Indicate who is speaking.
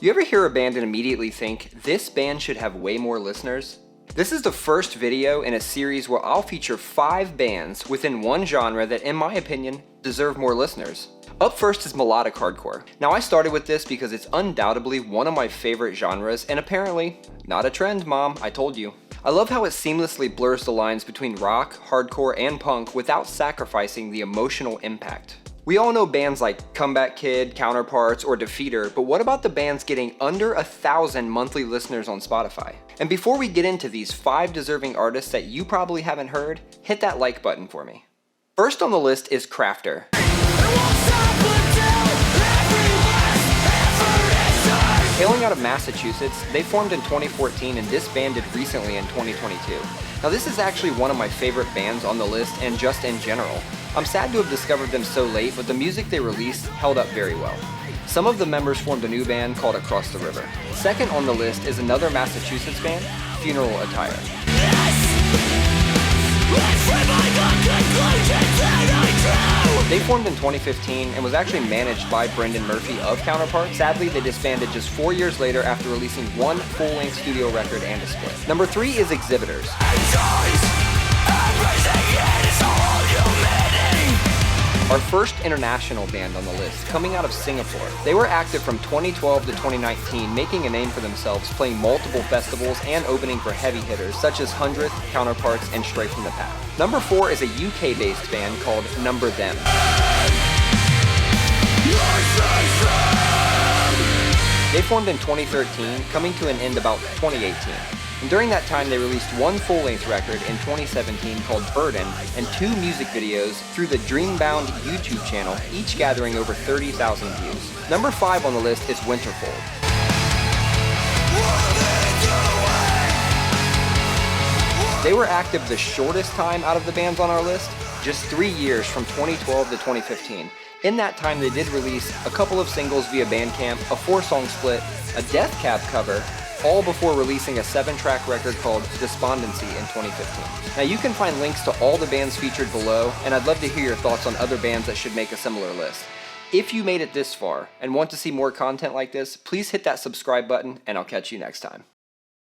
Speaker 1: You ever hear a band and immediately think, this band should have way more listeners? This is the first video in a series where I'll feature 5 bands within one genre that, in my opinion, deserve more listeners. Up first is melodic hardcore. Now, I started with this because it's undoubtedly one of my favorite genres, and apparently, not a trend, Mom, I told you. I love how it seamlessly blurs the lines between rock, hardcore, and punk without sacrificing the emotional impact. We all know bands like Comeback Kid, Counterparts, or Defeater, but what about the bands getting under 1,000 monthly listeners on Spotify? And before we get into these 5 deserving artists that you probably haven't heard, hit that like button for me. First on the list is Crafter. Hailing out of Massachusetts, they formed in 2014 and disbanded recently in 2022. Now, this is actually one of my favorite bands on the list and just in general. I'm sad to have discovered them so late, but the music they released held up very well. Some of the members formed a new band called Across the River. Second on the list is another Massachusetts band, Funeral Attire. They formed in 2015 and was actually managed by Brendan Murphy of Counterpart. Sadly, they disbanded just 4 years later after releasing one full-length studio record and a split. Number 3 is Exhibitors. Our first international band on the list, coming out of Singapore. They were active from 2012 to 2019, making a name for themselves, playing multiple festivals and opening for heavy hitters such as 100th, Counterparts, and Straight from the Path. Number 4 is a UK-based band called Number Them. They formed in 2013, coming to an end about 2018. And during that time, they released one full-length record in 2017 called Burden and 2 music videos through the Dreambound YouTube channel, each gathering over 30,000 views. Number 5 on the list is Winterfold. They were active the shortest time out of the bands on our list, just 3 years from 2012 to 2015. In that time, they did release a couple of singles via Bandcamp, a 4-song split, a Death Cab cover, all before releasing a 7-track record called Despondency in 2015. Now, you can find links to all the bands featured below, and I'd love to hear your thoughts on other bands that should make a similar list. If you made it this far and want to see more content like this, please hit that subscribe button, and I'll catch you next time.